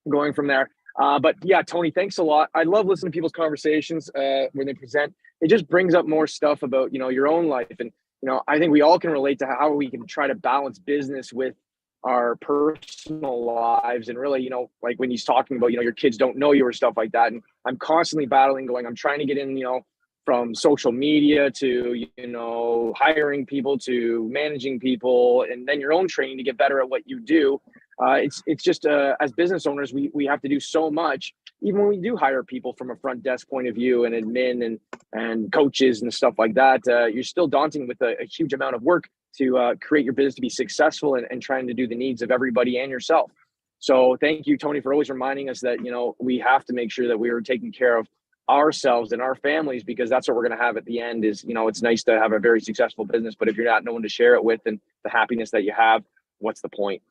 Going from there. But yeah, Tony, thanks a lot. I love listening to people's conversations when they present. It just brings up more stuff about, your own life. And, I think we all can relate to how we can try to balance business with our personal lives. And really, like when he's talking about, your kids don't know you or stuff like that. And I'm constantly battling I'm trying to get in, from social media to, hiring people to managing people, and then your own training to get better at what you do. It's just as business owners, we have to do so much, even when we do hire people from a front desk point of view and admin and coaches and stuff like that. You're still daunting with a huge amount of work to create your business to be successful and trying to do the needs of everybody and yourself. So thank you, Tony, for always reminding us that, we have to make sure that we are taking care of ourselves and our families, because that's what we're going to have at the end is, it's nice to have a very successful business, but if you're not knowing to share it with and the happiness that you have, what's the point?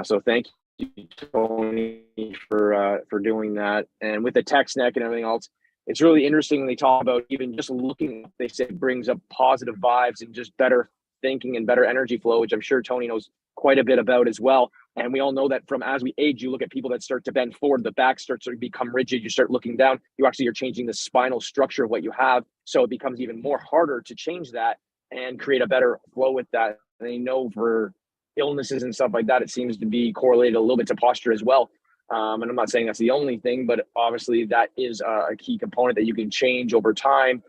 So thank you, Tony, for doing that. And with the text neck and everything else, it's really interesting when they talk about even just looking, they say it brings up positive vibes and just better thinking and better energy flow, which I'm sure Tony knows quite a bit about as well. And we all know that from as we age, you look at people that start to bend forward, the back starts to become rigid, you start looking down, you're changing the spinal structure of what you have. So it becomes even more harder to change that and create a better flow with that. And they know for illnesses and stuff like that, it seems to be correlated a little bit to posture as well. And I'm not saying that's the only thing, but obviously that is a key component that you can change over time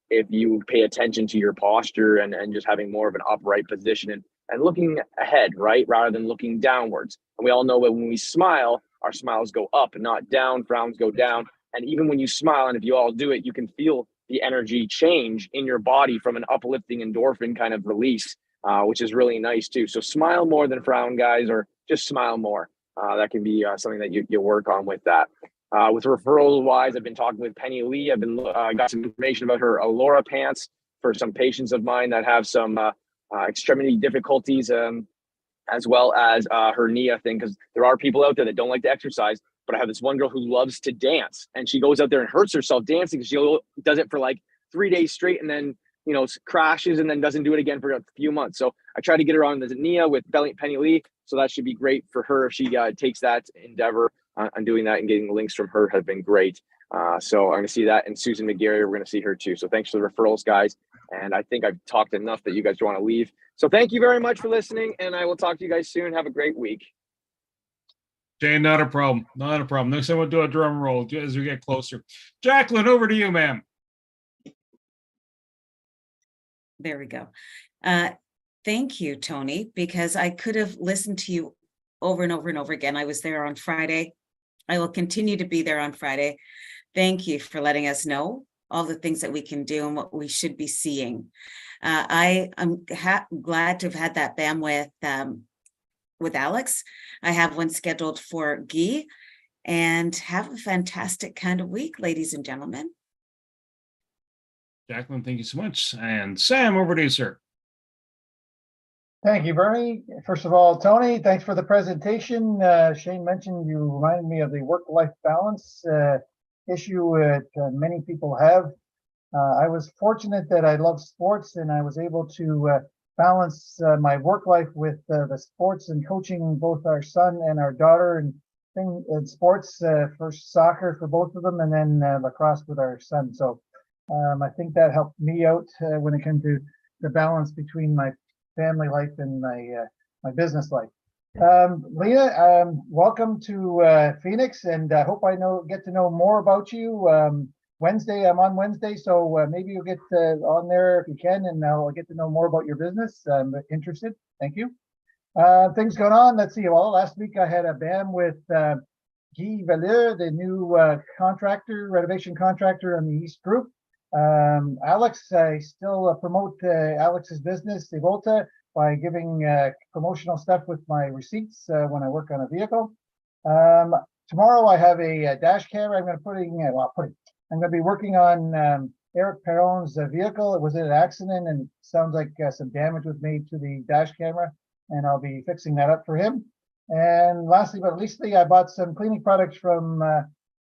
if you pay attention to your posture and just having more of an upright position and looking ahead, right, rather than looking downwards. And we all know that when we smile, our smiles go up and not down, frowns go down. And even when you smile, and if you all do it, you can feel the energy change in your body from an uplifting endorphin kind of release, which is really nice too. So smile more than frown, guys, or just smile more. That can be something that you work on with that. With referral wise, I've been talking with Penny Lee. I've been got some information about her Allura pants for some patients of mine that have some extremity difficulties, as well as her Nia thing, because there are people out there that don't like to exercise. But I have this one girl who loves to dance, and she goes out there and hurts herself dancing because she does it for like 3 days straight, and then crashes and then doesn't do it again for a few months. So I try to get her on the Nia with Penny Lee. So that should be great for her if she takes that endeavor on doing that, and getting the links from her have been great. So I'm going to see that. And Susan McGarry, we're going to see her too. So thanks for the referrals, guys. And I think I've talked enough that you guys don't want to leave. So thank you very much for listening, and I will talk to you guys soon. Have a great week. Jane, not a problem. Not a problem. Next time we'll do a drum roll as we get closer. Jacqueline, over to you, ma'am. There we go. Thank you, Tony, because I could have listened to you over and over and over again. I was there on Friday. I will continue to be there on Friday. Thank you for letting us know all the things that we can do and what we should be seeing. I am glad to have had that BAM with Alex. I have one scheduled for Guy, and have a fantastic kind of week, ladies and gentlemen. Jacqueline, thank you so much. And Sam, over to you, sir. Thank you, Bernie. First of all, Tony, thanks for the presentation. Shane mentioned, you reminded me of the work-life balance issue that many people have. I was fortunate that I love sports, and I was able to balance my work life with the sports and coaching both our son and our daughter in sports, first soccer for both of them, and then lacrosse with our son. So I think that helped me out when it came to the balance between my family life and my business life. Leah, welcome to Phoenix, and I hope I get to know more about you. Wednesday, I'm on Wednesday, so maybe you'll get on there if you can, and I'll get to know more about your business. I'm interested. Thank you. Things going on. Let's see. Well, last week I had a BAM with Guy Valeur, the new renovation contractor on the East Group. Alex, I still promote Alex's business, Evolta, by giving promotional stuff with my receipts when I work on a vehicle. Tomorrow I have a dash camera. I'm going to be working on Eric Perron's vehicle. It was in an accident, and it sounds like some damage was made to the dash camera, and I'll be fixing that up for him. And lastly, but leastly, I bought some cleaning products from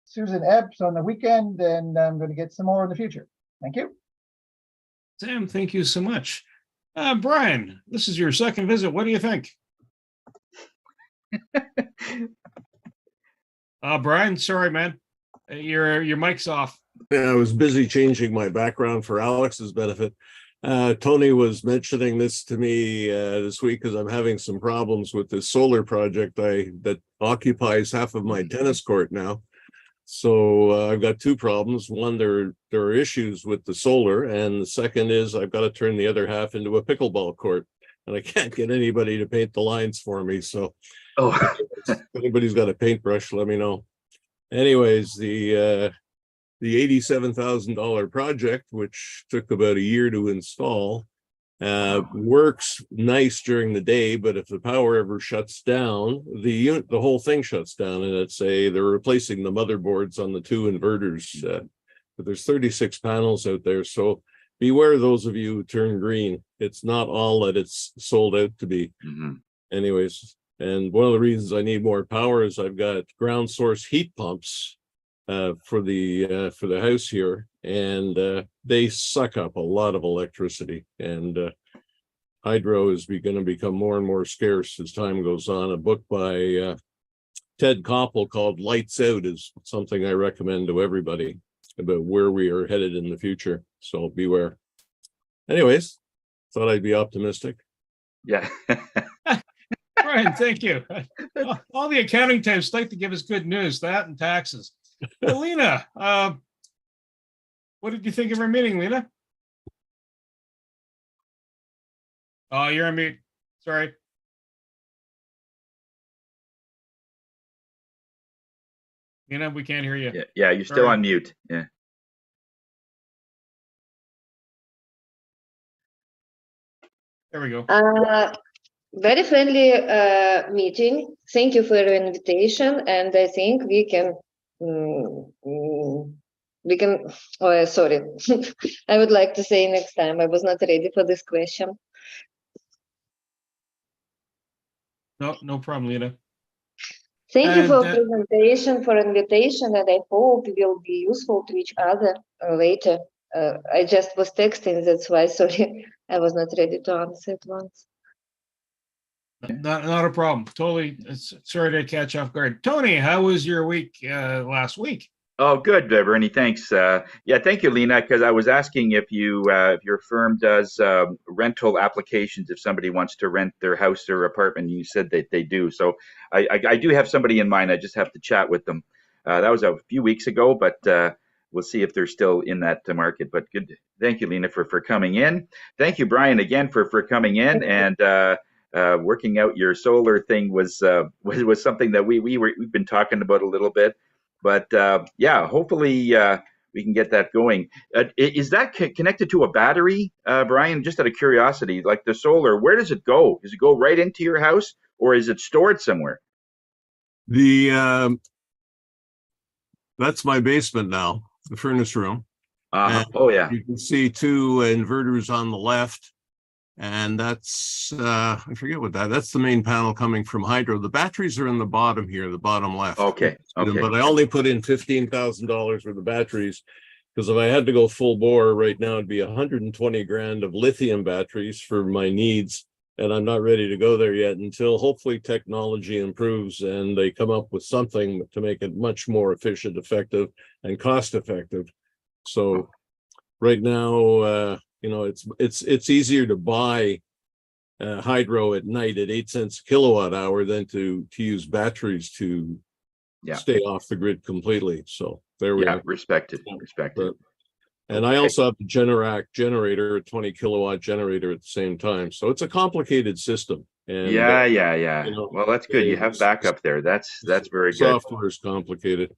Susan Epps on the weekend, and I'm going to get some more in the future. Thank you. Sam, thank you so much. Brian, this is your second visit. What do you think? Brian, sorry, man. Your mic's off. Yeah, I was busy changing my background for Alex's benefit. Tony was mentioning this to me this week because I'm having some problems with this solar project that occupies half of my tennis court now. So I've got two problems. One, there are issues with the solar, and the second is I've got to turn the other half into a pickleball court, and I can't get anybody to paint the lines for me. So if anybody's got a paintbrush, let me know. Anyways, the $87,000 project, which took about a year to install, works nice during the day, but if the power ever shuts down, the whole thing shuts down, and they're replacing the motherboards on the two inverters. But there's 36 panels out there, so beware those of you who turn green. It's not all that it's sold out to be. Anyways, and one of the reasons I need more power is I've got ground source heat pumps for the house here, and they suck up a lot of electricity, and hydro is going to become more and more scarce as time goes on. A book by Ted Koppel called Lights Out is something I recommend to everybody about where we are headed in the future, so beware. Anyways, thought I'd be optimistic. Yeah. Brian, thank you. All the accounting types like to give us good news, that and taxes. Lena, what did you think of our meeting, Lena? Oh, you're on mute. Sorry. Lena, we can't hear you. Yeah, you're still on mute. Yeah. There we go. Very friendly meeting. Thank you for your invitation, and I think we can. Oh, sorry. I would like to say next time. I was not ready for this question. No problem, Lena. Thank you for presentation, for invitation, and I hope we will be useful to each other later. I just was texting, that's why, sorry, I was not ready to answer at once. Not a problem. Totally. Sorry to catch off guard. Tony, how was your week last week? Oh, good, Bernie. Thanks. Yeah, thank you, Lena. Because I was asking if if your firm does rental applications if somebody wants to rent their house or apartment. You said that they do. So I do have somebody in mind. I just have to chat with them. That was a few weeks ago, but we'll see if they're still in that market. But good. Thank you, Lena, for coming in. Thank you, Brian, again for coming in and working out your solar thing was something that we've been talking about a little bit. But yeah, hopefully we can get that going. Is that connected to a battery, Brian? Just out of curiosity, like the solar, where does it go? Does it go right into your house, or is it stored somewhere? That's my basement now, the furnace room. Oh yeah. You can see two inverters on the left. And that's, I forget what that's the main panel coming from hydro. The batteries are in the bottom here, the bottom left. Okay. But I only put in $15,000 for the batteries because if I had to go full bore right now, it'd be 120 grand of lithium batteries for my needs. And I'm not ready to go there yet until hopefully technology improves and they come up with something to make it much more efficient, effective, and cost effective. So right now, it's easier to buy hydro at night at 8 cents a kilowatt hour than to use batteries to stay off the grid completely. So there we go. Respected. And I also have a Generac generator, a 20 kilowatt generator at the same time. So it's a complicated system. And well, that's good. You have backup there. That's very good. Software is complicated.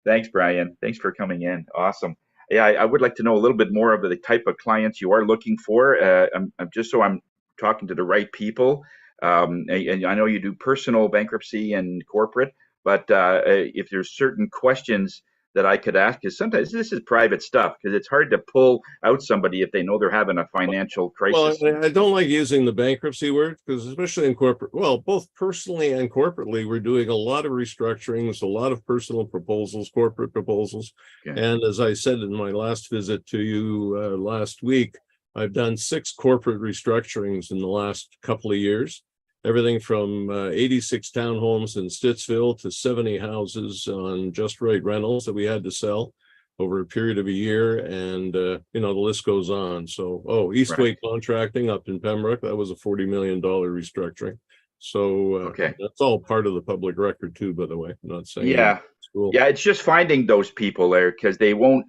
Thanks, Brian. Thanks for coming in. Awesome. Yeah, I would like to know a little bit more of the type of clients you are looking for. I'm just so I'm talking to the right people. And I know you do personal bankruptcy and corporate, but if there's certain questions that I could ask, because sometimes this is private stuff, because it's hard to pull out somebody if they know they're having a financial crisis. Well, I don't like using the bankruptcy word because especially in corporate, well, both personally and corporately, we're doing a lot of restructurings, a lot of personal proposals, corporate proposals. Okay. And as I said in my last visit to you last week, I've done 6 corporate restructurings in the last couple of years. Everything from 86 townhomes in Stittsville to 70 houses on Just Right Rentals that we had to sell over a period of a year. And, the list goes on. So, Eastway Contracting up in Pembroke, that was a $40 million restructuring. So that's all part of the public record too, by the way. I'm not saying. Yeah. Cool. Yeah, it's just finding those people there because they won't,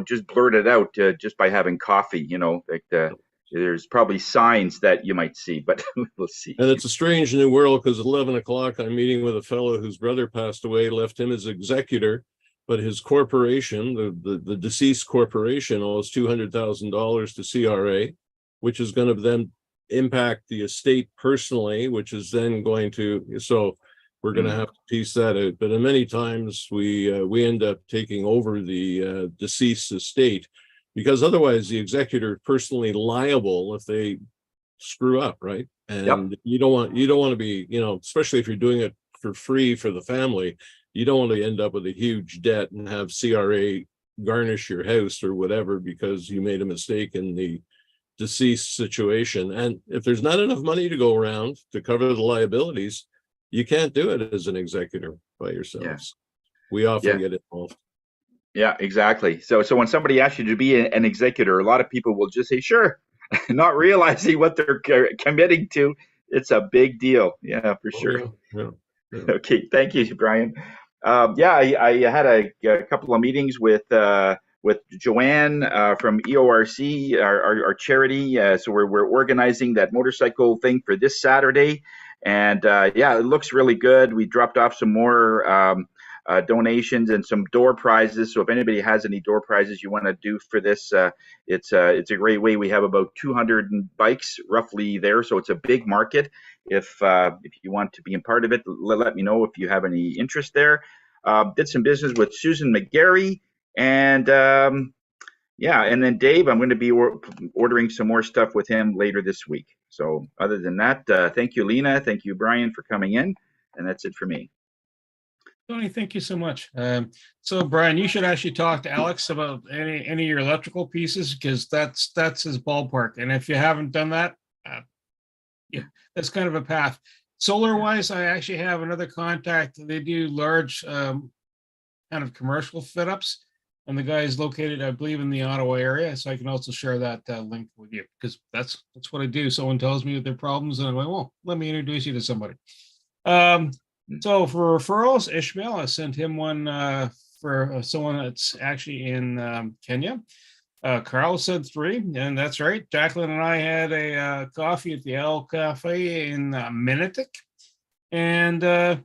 just blurt it out just by having coffee, there's probably signs that you might see, but we'll see. And it's a strange new world because at 11 o'clock, I'm meeting with a fellow whose brother passed away, left him as executor, but his corporation, the deceased corporation, owes $200,000 to CRA, which is going to then impact the estate personally, which is then going to, so we're going to have to piece that out. But many times we end up taking over the deceased estate, because otherwise the executor is personally liable if they screw up, right? And you don't want to be, especially if you're doing it for free for the family, you don't want to end up with a huge debt and have CRA garnish your house or whatever because you made a mistake in the deceased situation. And if there's not enough money to go around to cover the liabilities, you can't do it as an executor by yourselves. We often get involved. Yeah, exactly. So when somebody asks you to be an executor, a lot of people will just say, sure, not realizing what they're committing to. It's a big deal. Yeah, for sure. Yeah. Okay, thank you, Brian. I had a couple of meetings with Joanne from EORC, our charity. So we're organizing that motorcycle thing for this Saturday. And it looks really good. We dropped off some more donations and some door prizes. So if anybody has any door prizes you want to do for this, it's a great way. We have about 200 bikes roughly there, so it's a big market. If you want to be a part of it, let me know if you have any interest there. Did some business with Susan McGarry, and and then Dave, I'm going to be ordering some more stuff with him later this week. So other than that, thank you, Lena. Thank you, Brian, for coming in, and that's it for me. Tony, thank you so much. So Brian, you should actually talk to Alex about any of your electrical pieces because that's his ballpark. And if you haven't done that, that's kind of a path. Solar wise, I actually have another contact. They do large kind of commercial fit ups. And the guy is located, I believe, in the Ottawa area. So I can also share that link with you, because that's what I do. Someone tells me their problems, and I'm like, well, let me introduce you to somebody. So for referrals, Ishmael, I sent him one for someone that's actually in Kenya. Carl said 3, and that's right. Jacqueline and I had a coffee at the El Cafe in Minitik, and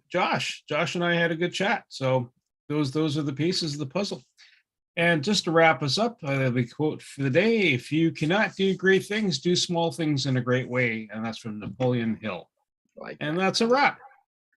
Josh and I had a good chat. So those are the pieces of the puzzle. And just to wrap us up, the quote for the day: "If you cannot do great things, do small things in a great way." And that's from Napoleon Hill. And that's a wrap.